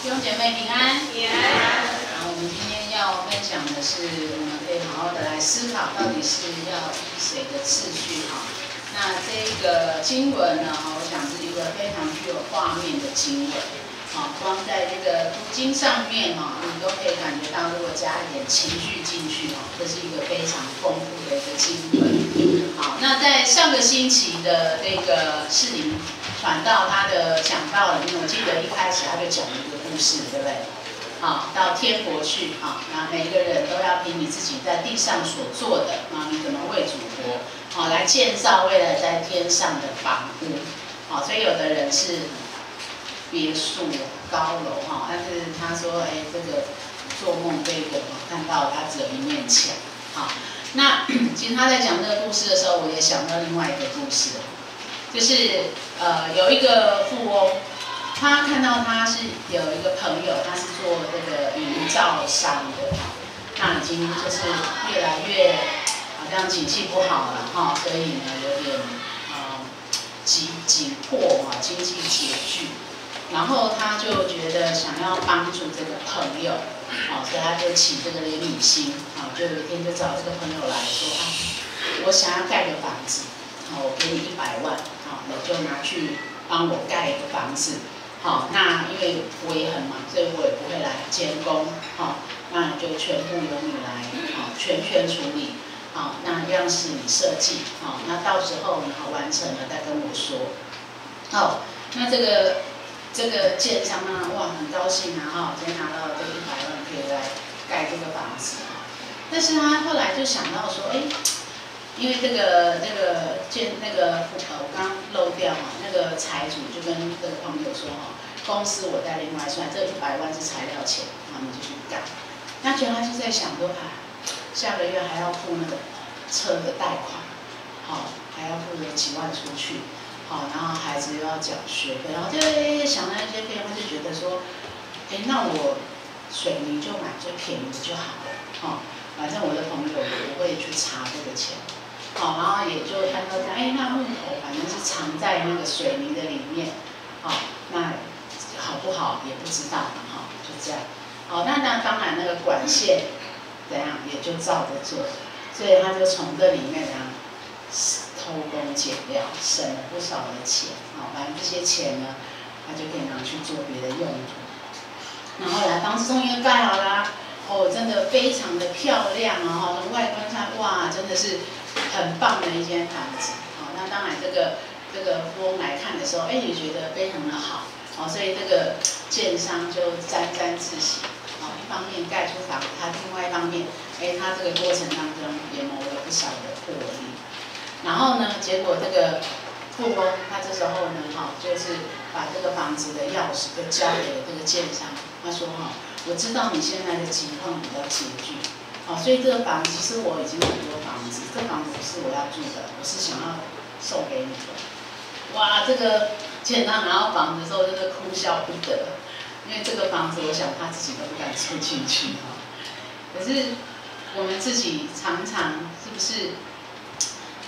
弟兄姐妹平安。平安。然后我们今天要分享的是，我们可以好好的来思考，到底是要依谁的次序哈？那这个经文呢，我想是一个非常具有画面的经文。好，光在这个读经上面哈，你都可以感觉到，如果加一点情绪进去哈，这是一个非常丰富的一个经文。好，那在上个星期的这个士林传道他的讲道里面，我记得一开始他就讲了一个故事，对不对？好，到天国去，好，那每一个人都要凭你自己在地上所做的，你怎么为主活，好，来建造未来在天上的房屋，好，所以有的人是别墅、高楼，哈，但是他说，这个做梦这个看到他只有一面墙，好，那其实他在讲这个故事的时候，我也想到另外一个故事，就是有一个富翁。他看到他是有一个朋友，他是做这个营造商的，那已经就是越来越好像景气不好了哈，所以呢有点紧迫啊，经济拮据，然后他就觉得想要帮助这个朋友，所以他就起这个怜悯心，就有一天就找这个朋友来说，我想要盖个房子，我给你100万，你就拿去帮我盖一个房子。好，那因为我也很忙，所以我也不会来监工，那你就全部由你来，全权处理，那样式你设计，那到时候呢完成了再跟我说，那这个建商呢，哇，很高兴啊，今天拿到这100万可以来盖这个房子，但是他后来就想到说，因为我刚刚漏掉那个财主就跟这个朋友说公司我再另外算，这100万是材料钱，你就去干。那觉得他就在想说，下个月还要付那个车的贷款，还要付了几万出去，然后孩子又要缴学费，然后就想到那些费用，他就觉得说，那我水泥就买最便宜的就好了，反正我的朋友也不会去查这个钱。然后也就看到那木头反正是藏在那个水泥的里面，那好不好也不知道嘛，就这样。那当然那个管线怎样也就照着做，所以他就从这里面偷工减料，省了不少的钱，反正这些钱呢，他就可以拿去做别的用途。然后来房子终于盖好啦，真的非常的漂亮啊，从外观上哇，真的是很棒的一间房子，那当然这个富翁来看的时候，也觉得非常的好，所以这个建商就沾沾自喜，一方面盖出房子，他另外一方面，他这个过程当中也谋了不少的获利，然后呢，结果这个富翁他这时候呢，就是把这个房子的钥匙就交给了这个建商，他说我知道你现在的情况比较拮据。所以这个房子其实我已经很多房子，这房子不是我要住的，我是想要送给你的。哇，这个建商拿到房子的时候，真的哭笑不得，因为这个房子，我想他自己都不敢住进去可是我们自己常常是不是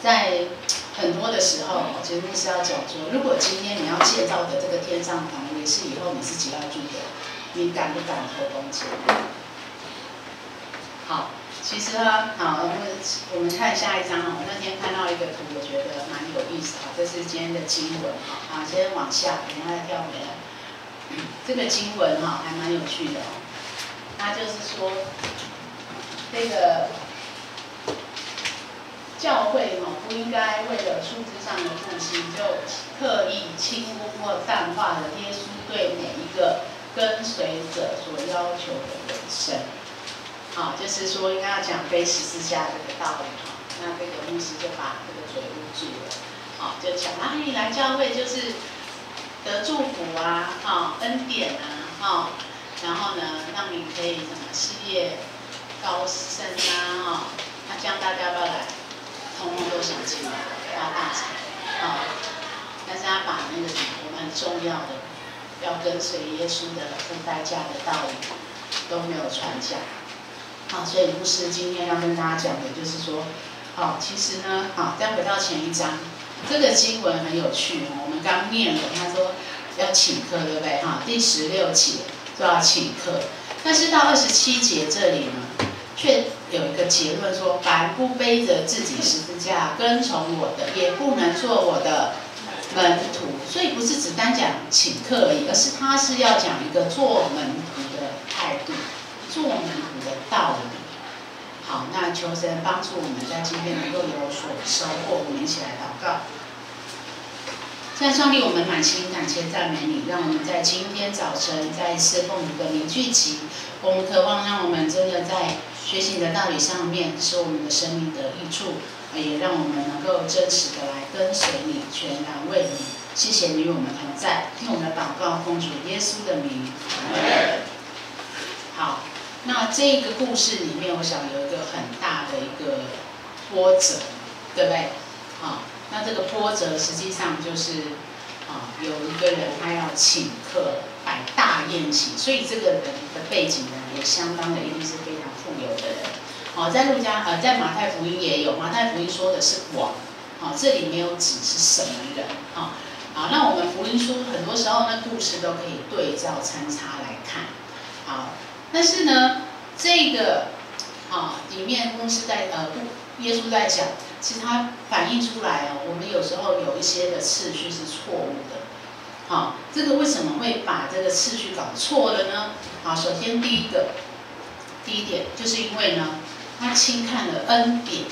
在很多的时候，节目是要讲说，如果今天你要建造的这个天上房屋也是以后你自己要住的，你敢不敢投工钱？好，其实我们看下一章我那天看到一个图，我觉得蛮有意思这是今天的经文先往下，等一下再跳回来。这个经文还蛮有趣的它就是说，这个教会不应该为了数字上的复兴，就刻意轻忽或淡化了耶稣对每一个跟随者所要求的人生。就是说应该要讲背十字架这个道理那这个牧师就把这个嘴捂住了，就讲你来教会就是得祝福恩典然后呢，让你可以什么事业高升那这样大家要不要来？通通都想进来发大财但是他把那个我们很重要的要跟随耶稣的付代价的道理都没有传讲。所以牧师今天要跟大家讲的就是说，其实呢，再回到前一章，这个经文很有趣我们刚念了，他说要请客，对不对？第16节都要请客。但是到27节这里呢，却有一个结论说：凡不背着自己十字架跟从我的，也不能做我的门徒。所以不是只单讲请客而已，而是他是要讲一个做门徒的态度，做门徒的道理。好，那求神帮助我们在今天能够有所收获。我们一起来祷告。现在上帝，我们满心感谢赞美你，让我们在今天早晨再一次奉你的名聚集。我们渴望让我们真的在学习你的道理上面，使我们的生命得益处，也让我们能够真实的来跟随你，全然为你。谢谢你与我们同在，听我们的祷告，奉主耶稣的名。好，那这个故事里面，我想有一个很大的一个波折，对不对？好。那这个波折实际上就是有一个人他要请客摆大宴席，所以这个人的背景呢也相当的一定是非常富有的人。在马太福音也有，马太福音说的是王，这里没有指是什么人那我们福音书很多时候那故事都可以对照参差来看。好，但是呢，这个里面公司耶稣在讲。其实它反映出来我们有时候有一些的次序是错误的。这个为什么会把这个次序搞错了呢？首先第一点就是因为呢，他轻看了恩典，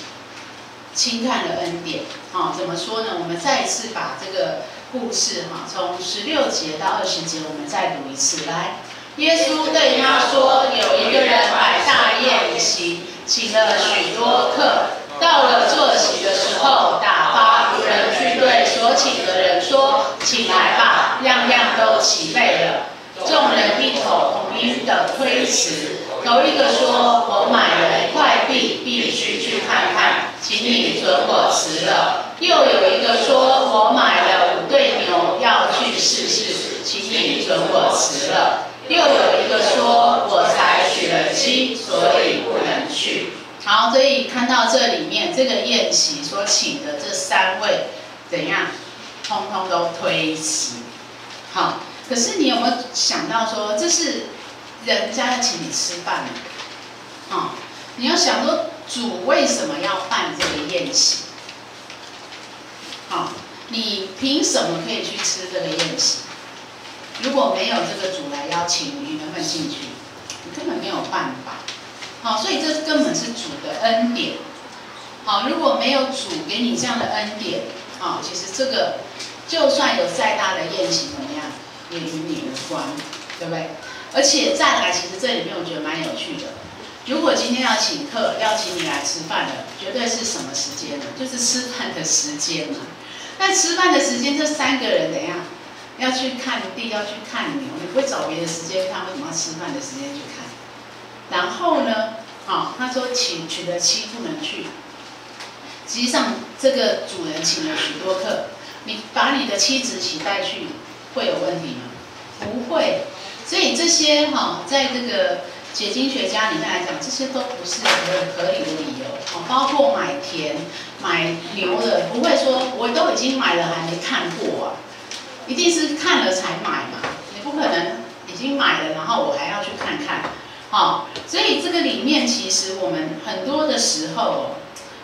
怎么说呢？我们再一次把这个故事从16节到20节，我们再读一次。来，耶稣对他说：“有一个人摆大宴席，请了许多客。到了坐席的时候，打发仆人去对所请的人说：请来吧，样样都齐备了。众人一口同音的推辞。头一个说：我买了一块地，必须去看看，请你准我辞了。又有一个说：我买了5对牛，要去试试，请你准我辞了。又有一个说：我才娶了妻，所以不能去。好，所以看到这里面这个宴席所请的这3位怎样，通通都推辞。好，可是你有没有想到说，这是人家要请你吃饭你要想说主为什么要办这个宴席？你凭什么可以去吃这个宴席？如果没有这个主来邀请你，你能不能进去？你根本没有办法。所以这根本是主的恩典。如果没有主给你这样的恩典，其实这个就算有再大的宴席怎么样，也与你无关，对不对？而且再来，其实这里面我觉得蛮有趣的。如果今天要请客，要请你来吃饭的，绝对是什么时间呢？就是吃饭的时间嘛。但吃饭的时间，这3个人怎样？要去看地，要去看牛，你不会找别的时间看，为什么要吃饭的时间去看？然后呢，他说娶了妻不能去。实际上，这个主人请了许多客，你把你的妻子一起带去，会有问题吗？不会。所以这些在这个解经学家里面来讲，这些都不是很合理的理由。包括买田、买牛的，不会说我都已经买了还没看过一定是看了才买嘛。你不可能已经买了，然后我还要去看看。所以这个里面其实我们很多的时候，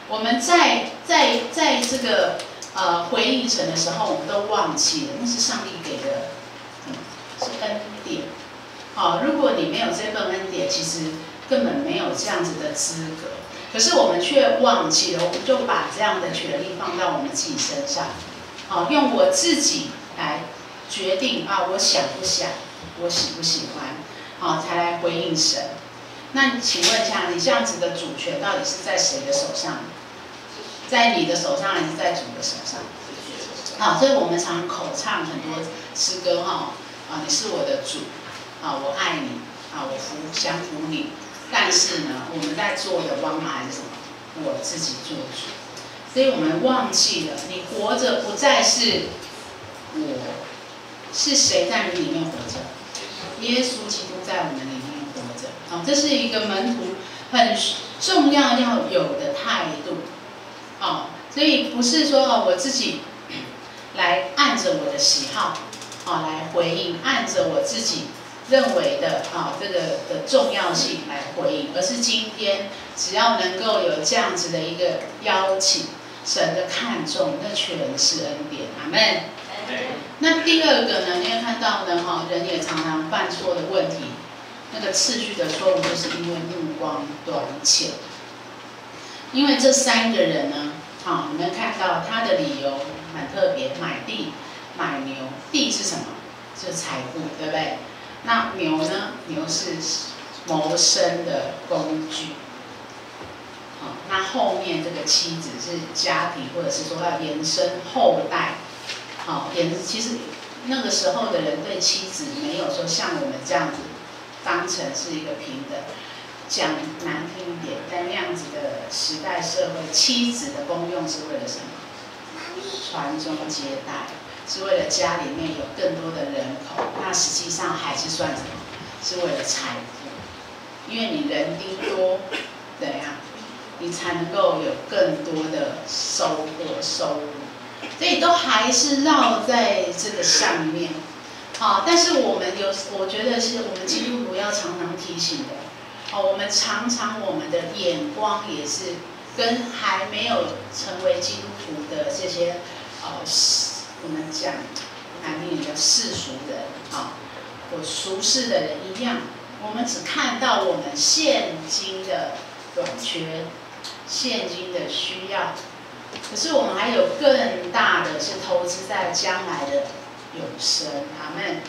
我们在这个回应神的时候，我们都忘记了那是上帝给的，是恩典。如果你没有这份恩典，其实根本没有这样子的资格。可是我们却忘记了，我们就把这样的权利放到我们自己身上，用我自己来决定我想不想，我喜不喜欢，才来回应神。那请问一下，你这样子的主权到底是在谁的手上？在你的手上，还是在主的手上？所以我们常口唱很多诗歌你是我的主，我爱你，我降服你。但是呢，我们在做的往往还是什么？我自己做主。所以我们忘记了，你活着不再是我，是谁在你里面活着？耶稣基督在我们里面活着。这是一个门徒很重要要有的态度。所以不是说我自己来按着我的喜好，来回应，按着我自己认为的这个的重要性来回应，而是今天只要能够有这样子的一个邀请，神的看重，那全是恩典，阿们。那第二个呢，你会看到呢，人也常常犯错的问题，那个次序的错误，就是因为目光短浅。因为这三个人呢，你们看到他的理由很特别，买地、买牛，地是什么？就是财富，对不对？那牛呢？牛是谋生的工具。那后面这个妻子是家庭，或者是说要延伸后代。其实那个时候的人对妻子没有说像我们这样子当成是一个平等。讲难听一点，在那样子的时代社会，妻子的功用是为了什么？传宗接代。是为了家里面有更多的人口，那实际上还是算什么？是为了财富，因为你人丁多，怎样，你才能够有更多的收入，所以都还是绕在这个上面。但是我觉得是我们基督徒要常常提醒的，我们常常我们的眼光也是跟还没有成为基督徒的这些我们讲难听点叫世俗人或俗世的人一样，我们只看到我们现今的短缺、现今的需要，可是我们还有更大的是投资在将来的永生，阿们。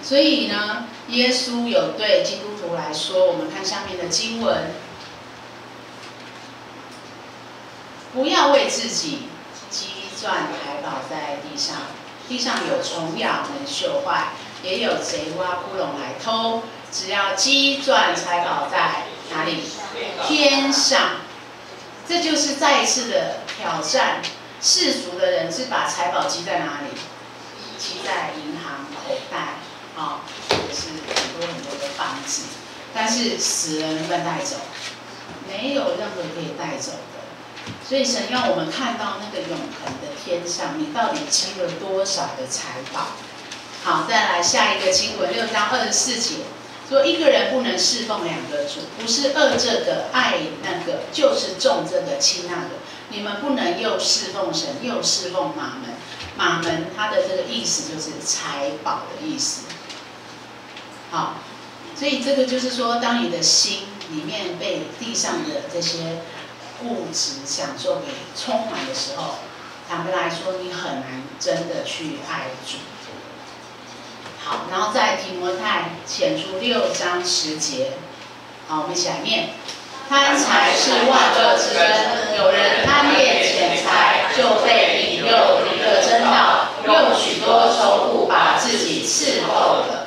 所以呢，耶稣有对基督徒来说，我们看下面的经文，不要为自己积赚财宝在地上，地上有虫咬能朽坏，也有贼挖窟窿来偷。只要积赚财宝在哪里？天上。这就是再一次的挑战。世俗的人是把财宝积在哪里？积在银行口袋，或者是很多的房子。但是死人能不能带走？没有任何可以带走的。所以神要我们看到那个永恒的天上，你到底积了多少的财宝？好，再来下一个经文6章24节，说一个人不能侍奉两个主，不是恶这个爱那个，就是重这个轻那个。你们不能又侍奉神，又侍奉马门。马门它的这个意思就是财宝的意思。好，所以这个就是说，当你的心里面被地上的这些物质享受给充满的时候，坦白来说，你很难真的去爱主。好，然后在提摩太前书6章10节，好，我们一起来念：贪财是万恶之根，有人贪恋钱财，就被引诱离了真道，用许多愁苦把自己伺候了。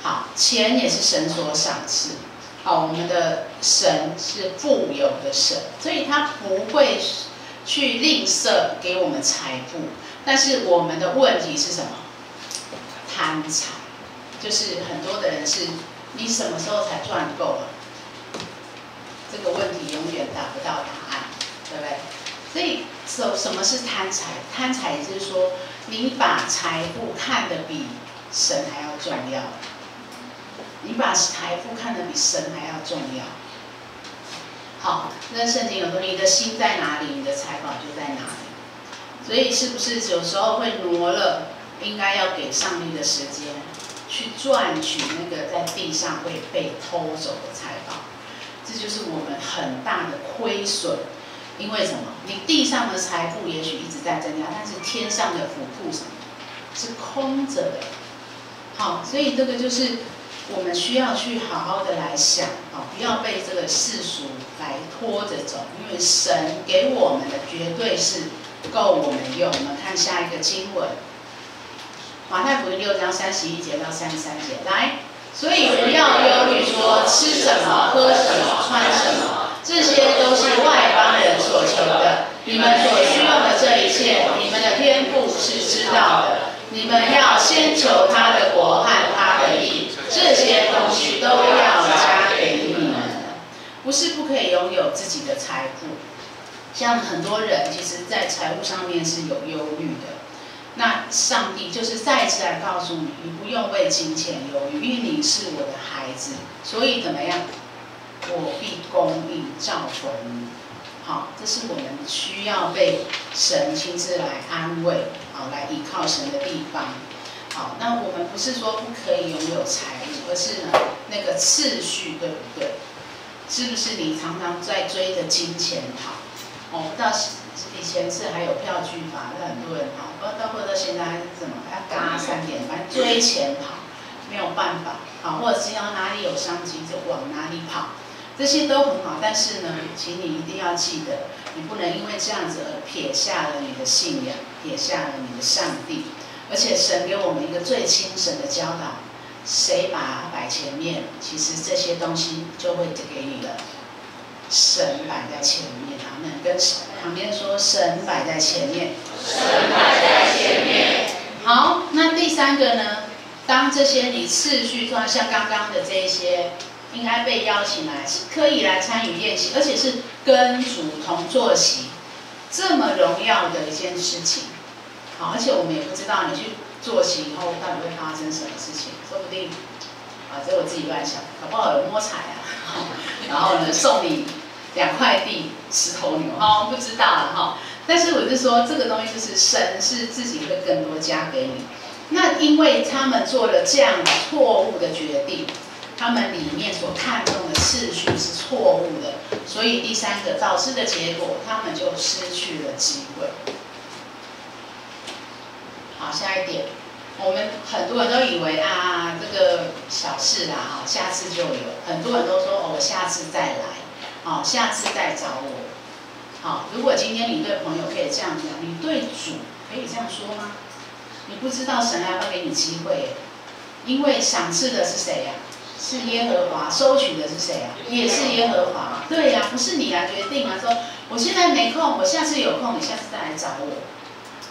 好，钱也是神所赏赐。我们的神是富有的神，所以他不会去吝啬给我们财富。但是我们的问题是什么？贪财，就是很多的人是，你什么时候才赚够了？这个问题永远达不到答案，对不对？所以什么是贪财？贪财也就是说，你把财富看得比神还要重要。你把财富看得比神还要重要。好，那圣经有说，你的心在哪里，你的财宝就在哪里。所以是不是有时候会挪了应该要给上帝的时间，去赚取那个在地上会被偷走的财宝？这就是我们很大的亏损。因为什么？你地上的财富也许一直在增加，但是天上的府库什么是空着的。好，所以这个就是我们需要去好好的来想，不要被这个世俗来拖着走，因为神给我们的绝对是够我们用。我们看下一个经文，马太福音6章31节到33节，来，所以不要忧虑说吃什么、喝什么、穿什么，这些都是外邦人所求的。你们所需要的这一切，你们的天父是知道的。你们要先求他的国和他的义，这些东西都要加给你们。不是不可以拥有自己的财富，像很多人其实在财务上面是有忧虑的。那上帝就是再次来告诉你，你不用为金钱忧虑，因为你是我的孩子，所以怎么样？我必供应照存你。好，这是我们需要被神亲自来安慰，好，来依靠神的地方。好，那我们不是说不可以拥有财物，而是呢那个次序对不对？是不是你常常在追着金钱跑？哦，到以前是还有票据法，那很多人跑，包括到现在还是怎么要嘎3点，反正追钱跑，没有办法。好，或者是要哪里有商机就往哪里跑，这些都很好。但是呢，请你一定要记得，你不能因为这样子而撇下了你的信仰，撇下了你的上帝。而且神给我们一个最精神的教导，谁把它摆前面，其实这些东西就会给你了。神摆在前面，阿们。跟旁边说，神摆在前面，神摆在前面。好，那第3个呢？当这些你次序上像刚刚的这一些，应该被邀请来，是可以来参与宴席，而且是跟主同坐席，这么荣耀的一件事情。好，而且我们也不知道你去坐席以后到底会发生什么事情，说不定这我自己乱想，搞不好有摸彩啊，然后呢送你2块地10头牛，不知道了哈。但是我就说这个东西就是神是自己会更多加给你。那因为他们做了这样错误的决定，他们里面所看重的次序是错误的，所以第3个导致的结果，他们就失去了机会。好，下一点，我们很多人都以为这个小事啦，下次就有。很多人都说我下次再来，下次再找我。好，如果今天你对朋友可以这样讲，你对主可以这样说吗？你不知道神还会给你机会，因为赏赐的是谁呀？是耶和华，收取的是谁呀？也是耶和华。对呀，不是你来决定啊，说我现在没空，我下次有空，你下次再来找我。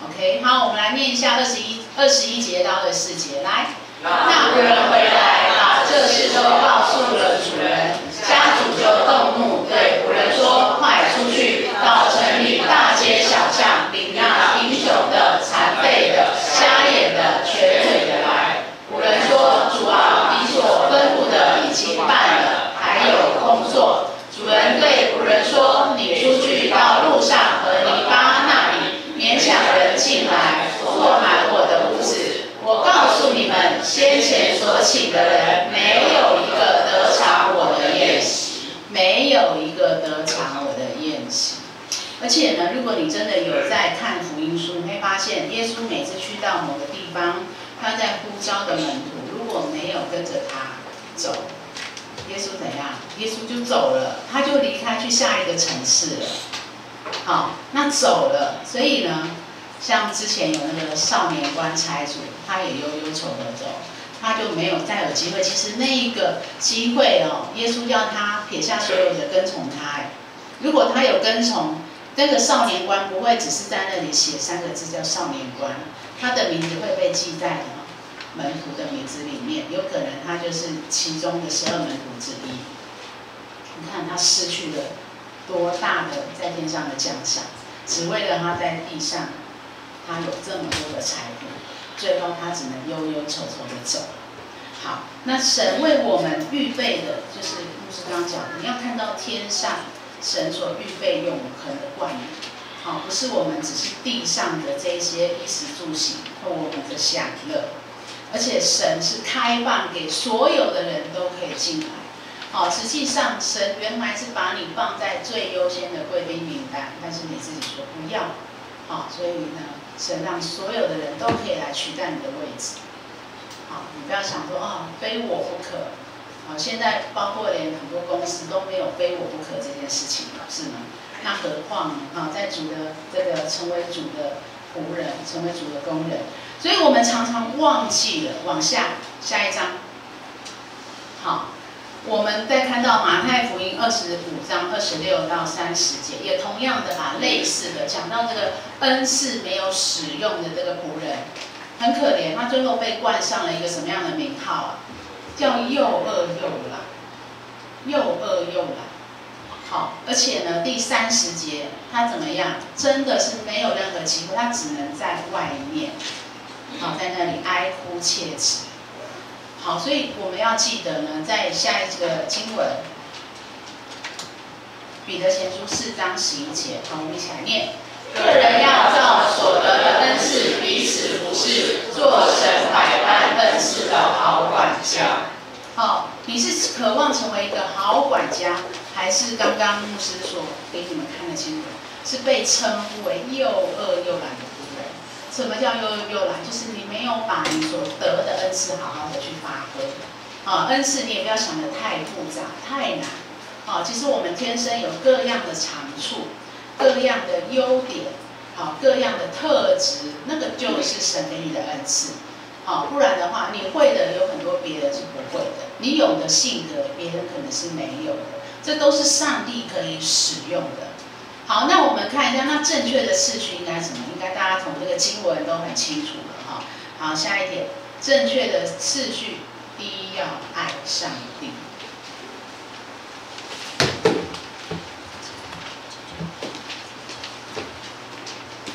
OK， 好，我们来念一下21节到24节，来。那仆人回来，把这事都告诉了主人，家主就动怒，对仆人说：“快出去，到城里大街小巷，领那贫穷的、残废的、瞎眼的、瘸腿的来。”仆人说：“主啊，你所吩咐的已经办了，还有工作。”主人对仆人说：“你出去到路上和篱笆那里，勉强人进来，坐满我的屋子。我告诉你们，先前所请的人，没有一个得偿我的宴席，没有一个得偿我的宴席。”而且呢，如果你真的有在看福音书，你会发现，耶稣每次去到某个地方，他在呼召的门徒，如果没有跟着他走，耶稣怎样？耶稣就走了，他就离开去下一个城市了。好，那走了，所以呢，像之前有那个少年官财主，他也忧忧愁的走，他就没有再有机会。其实那一个机会耶稣要他撇下所有的跟从他。如果他有跟从，那个少年官不会只是在那里写3个字叫少年官，他的名字会被记在门徒的名字里面，有可能他就是其中的12门徒之一。你看他失去了多大的在天上的奖赏，只为了他在地上，他有这么多的财富，最后他只能忧忧愁愁的走。好，那神为我们预备的，就是牧师刚刚讲的，你要看到天上神所预备永恒的冠冕。好，不是我们只是地上的这些衣食住行或我们的享乐，而且神是开放给所有的人都可以进来。好，实际上神原来是把你放在最优先的贵宾名单，但是你自己说不要。好，所以呢，神让所有的人都可以来取代你的位置。好，你不要想说非我不可。好，现在包括连很多公司都没有非我不可这件事情了，是吗？那何况在主的这个成为主的仆人，成为主的工人，所以我们常常忘记了。往下一章，好，我们再看到马太福音25章26到30节，也同样的把类似的讲到这个恩赐没有使用的这个仆人，很可怜，他最后被冠上了一个什么样的名号啊？叫又恶又懒，又恶又懒。好，而且呢，第30节他怎么样？真的是没有任何机会，他只能在外面，好，在那里哀哭切齿。好，所以我们要记得呢，在下一个经文，彼得前书4章11节，好，我们一起来念。个人要照所得的恩赐彼此服侍，做神百般恩赐的好管家。好，你是渴望成为一个好管家，还是刚刚牧师所给你们看的经文，是被称呼为又恶又懒的仆人？什么叫又恶又懒？就是你没有把你所得的恩赐好好的去发挥。啊，恩赐你也不要想得太复杂、太难。啊，其实我们天生有各样的长处，各样的优点，好，各样的特质，那个就是神给你的恩赐。好，不然的话，你会的有很多别人是不会的，你有的性格别人可能是没有的，这都是上帝可以使用的。好，那我们看一下，那正确的次序应该什么？应该大家从这个经文都很清楚了哈。好，下一点，正确的次序，第一要爱上帝。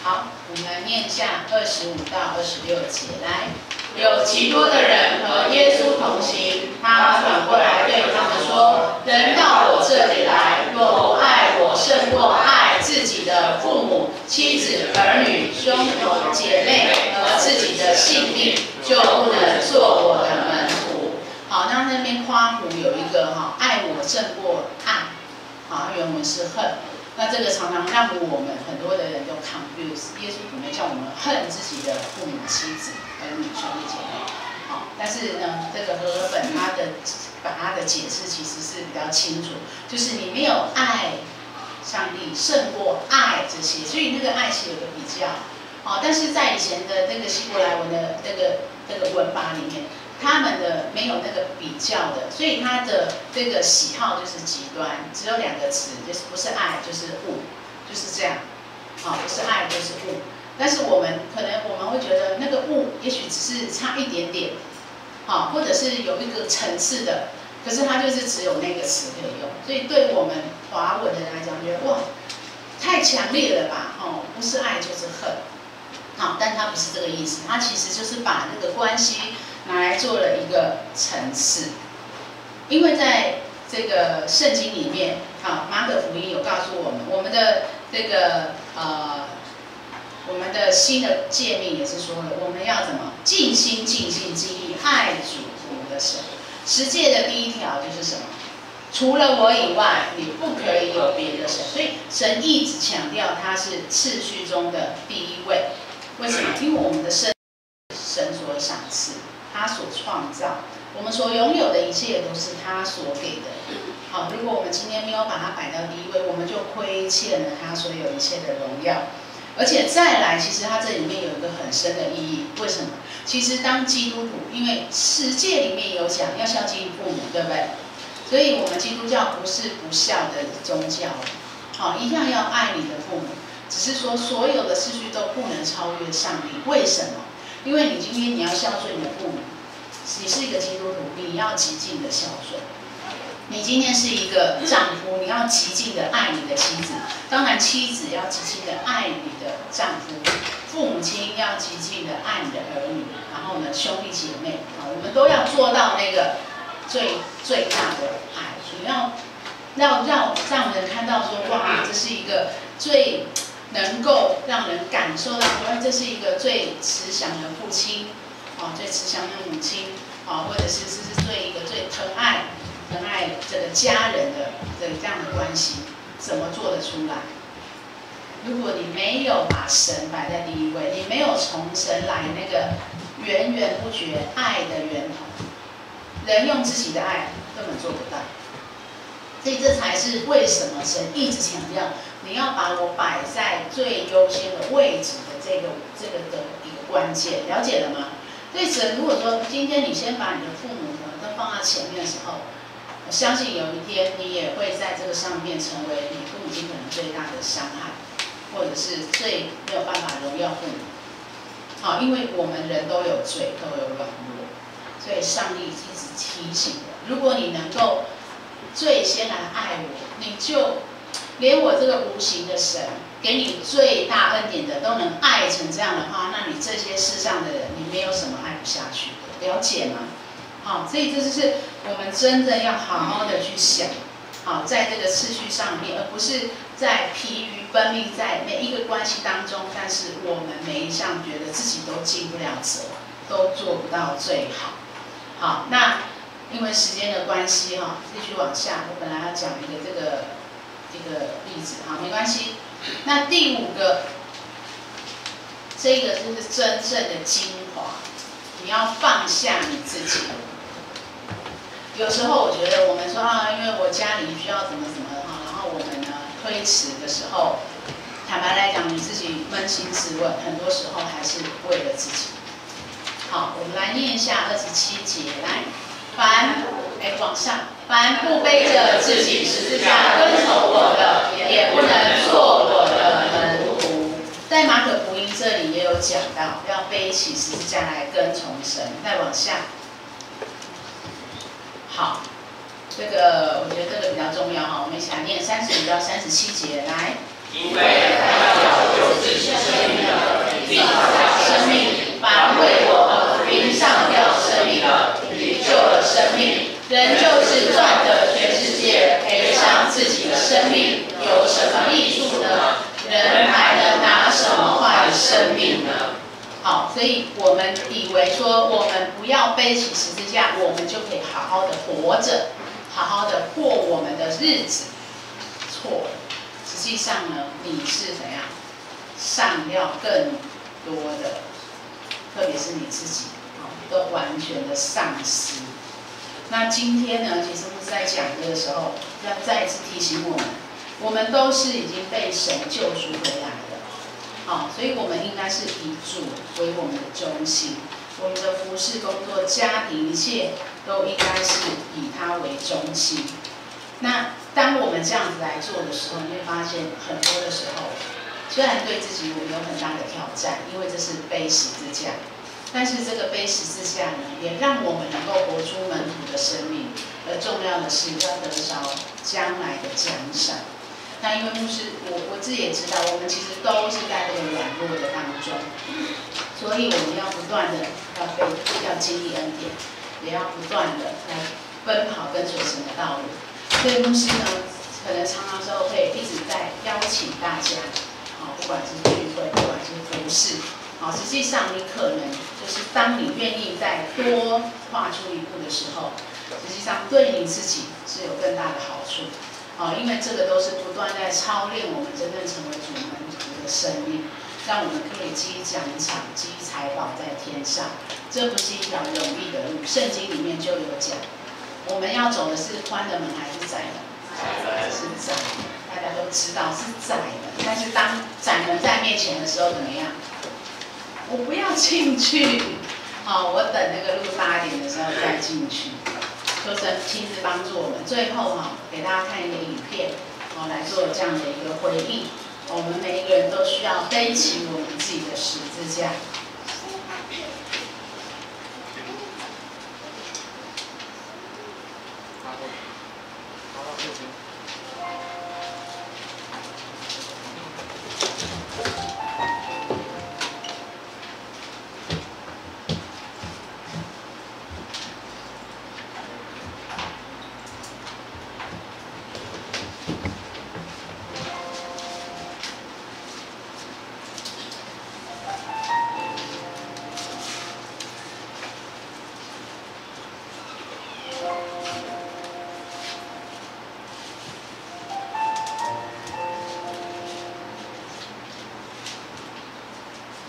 好，我们念一下25到26节，来。有极多的人和耶稣同行，他转过来对他们说：“人到我这里来，若不爱我胜过爱自己的父母、妻子、儿女、兄弟姐妹和自己的性命，就不能做我的门徒。”好，那边夸胡有一个哈，爱我胜过爱，好，原文是恨。那这个常常让我们很多的人都 confuse， 耶稣可能叫我们恨自己的父母、妻子、儿女、兄弟姐妹。好，但是呢，这个和合本把它的解释其实是比较清楚，就是你没有爱上帝胜过爱这些，所以那个爱是有个比较。好，但是在以前的那个希伯来文的这个文法里面，他们的没有那个比较的，所以他的这个喜好就是极端，只有2个词，就是不是爱就是恶，就是这样。好，不是爱就是恶。但是我们会觉得那个恶也许只是差一点点，好，或者是有一个层次的，可是它就是只有那个词可以用。所以对我们华文的人来讲，觉得哇，太强烈了吧？哦，不是爱就是恨。好，但它不是这个意思，它其实就是把那个关系拿来做了一个层次，因为在这个圣经里面，啊，马可福音有告诉我们，我们的这个我们的新的诫命也是说了，我们要怎么尽心尽性尽力爱主我们的神。十诫的第1条就是什么？除了我以外，你不可以有别的神。所以神一直强调他是次序中的第1位。为什么？因为我们的神所赏赐，他所创造，我们所拥有的一切都是他所给的。好，如果我们今天没有把它摆到第1位，我们就亏欠了他所有一切的荣耀。而且再来，其实它这里面有一个很深的意义。为什么？其实当基督徒，因为十诫里面有讲要孝敬父母，对不对？所以我们基督教不是不孝的宗教，好，一样要爱你的父母。只是说所有的次序都不能超越上帝。为什么？因为你今天你要孝顺你的父母，你是一个基督徒，你要极尽的孝顺。你今天是一个丈夫，你要极尽的爱你的妻子，当然妻子要极尽的爱你的丈夫，父母亲要极尽的爱你的儿女，然后呢，兄弟姐妹啊，我们都要做到那个最大的爱。你要让人看到说，哇，这是一个最能够让人感受到说，这是一个最慈祥的父亲，啊，最慈祥的母亲，啊，或者是一个最疼爱这个家人的这样的关系，怎么做得出来？如果你没有把神摆在第1位，你没有从神来那个源源不绝爱的源头，人用自己的爱根本做不到。所以这才是为什么神一直强调，你要把我摆在最优先的位置的这个的一个关键，了解了吗？所以神如果说今天你先把你的父母呢都放在前面的时候，我相信有一天你也会在这个上面成为你父母亲可能最大的伤害，或者是最没有办法荣耀父母。好，因为我们人都有罪，都有软弱，所以上帝一直提醒的，如果你能够最先来爱我，你就连我这个无形的神给你最大恩典的都能爱成这样的话，那你这些世上的人，你没有什么爱不下去的，了解吗？好，所以这就是我们真的要好好的去想，好，在这个次序上面，而不是在疲于奔命在每一个关系当中，但是我们每一项觉得自己都尽不了责，都做不到最好。好，那因为时间的关系哈，继续往下，我本来要讲一个例子，好，没关系。那第5个，这个就是真正的精华，你要放下你自己。有时候我觉得我们说啊，因为我家里需要怎么哈，然后我们呢推迟的时候，坦白来讲，你自己扪心自问，很多时候还是为了自己。好，我们来念一下27节，来，往上，凡不背着自己十字架跟从我的，也不能做我的门徒。在马可福音这里也有讲到，要背起十字架来跟从神。再往下。好，这个我觉得这个比较重要哈，我们一起来念35到37节，来。因为他要救自己生命的，必上吊生命；凡为我和福音上吊生命的，必救了生命。人就是赚得全世界，赔上自己的生命，有什么益处呢？人还能拿什么换生命呢？好，所以我们以为说我们不要背起十字架，我们就可以好好的活着，好好的过我们的日子。错了，实际上呢，你是怎样上要更多的，特别是你自己，都完全的丧失。那今天呢，其实牧师在讲这个时候，要再一次提醒我们都是已经被神救赎回来的。好，所以我们应该是以主为我们的中心，我们的服事、工作、家庭，一切都应该是以他为中心。那当我们这样子来做的时候，你会发现很多的时候，虽然对自己我们有很大的挑战，因为这是背十字架，但是这个背十字架呢，也让我们能够活出门徒的生命。而重要的是要得着将来的奖赏。那因为牧师，我自己也知道，我们其实都是在这个软弱的当中，所以我们要不断的要经历恩典，也要不断的来奔跑跟随神的道路。所以牧师呢，可能常常时候会一直在邀请大家，不管是聚会，不管是服事，实际上你可能就是当你愿意再多跨出一步的时候，实际上对你自己是有更大的好处。因为这个都是不断在操练我们真正成为主门徒的生命，让我们可以积奖场、积财宝在天上。这不是一条容易的路，圣经里面就有讲，我们要走的是宽的门还是窄门？是窄门，大家都知道是窄门。但是当窄门在面前的时候，怎么样？我不要进去，我等那个路大一点的时候再进去。求神亲自帮助我们。最后给大家看一个影片，来做这样的一个回应。我们每一个人都需要背起我们自己的十字架。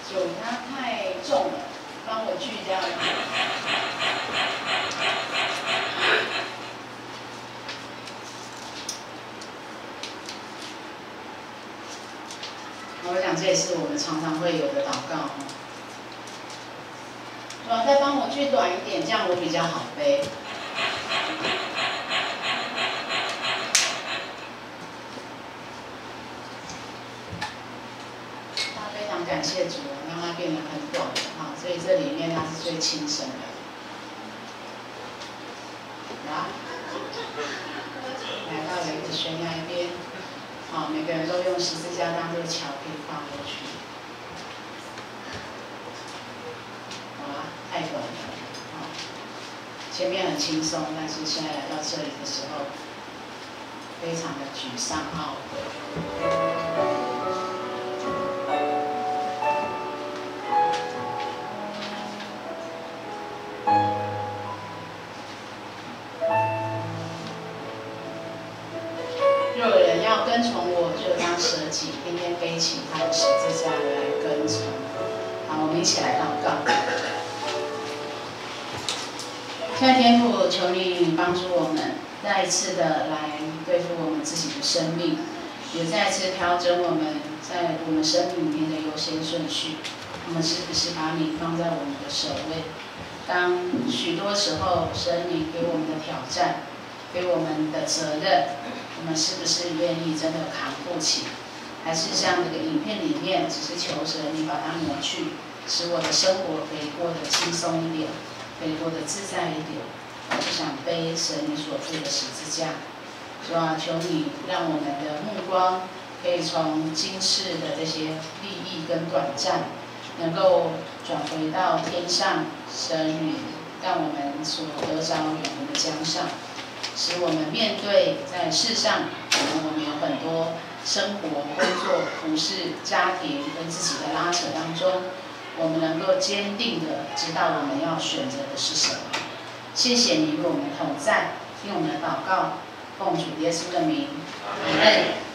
酒它太重了，帮我去掉一点。我想这也是我们常常会有的祷告。再帮我锯短一点，这样我比较好背。非常感谢主，让它变得很短所以这里面它是最轻省的。悬崖边，好，每个人都用十字架当这个桥可以跨过去。好啊，太短了，好，前面很轻松，但是现在来到这里的时候，非常的沮丧懊悔。若有人要跟从我，就当舍己，天天背起他的十字架来跟从。好，我们一起来祷告。亲爱的天父，求你帮助我们，再一次的来对付我们自己的生命，也再一次调整我们在我们生命里面的优先顺序。我们是不是把你放在我们的首位？当许多时候，神你给我们的挑战，给我们的责任，我们是不是愿意真的扛负起？还是像这个影片里面，只是求神你把它抹去，使我的生活可以过得轻松一点，可以过得自在一点。我不想背神你所付的十字架。主啊，求你让我们的目光可以从今世的这些利益跟短暂，能够转回到天上神你让我们所得着永恒的奖赏。使我们面对在世上，我们有很多生活、工作、服侍、家庭跟自己的拉扯当中，我们能够坚定的知道我们要选择的是什么。谢谢你与我们同在，听我们的祷告，奉主耶稣的名，阿们。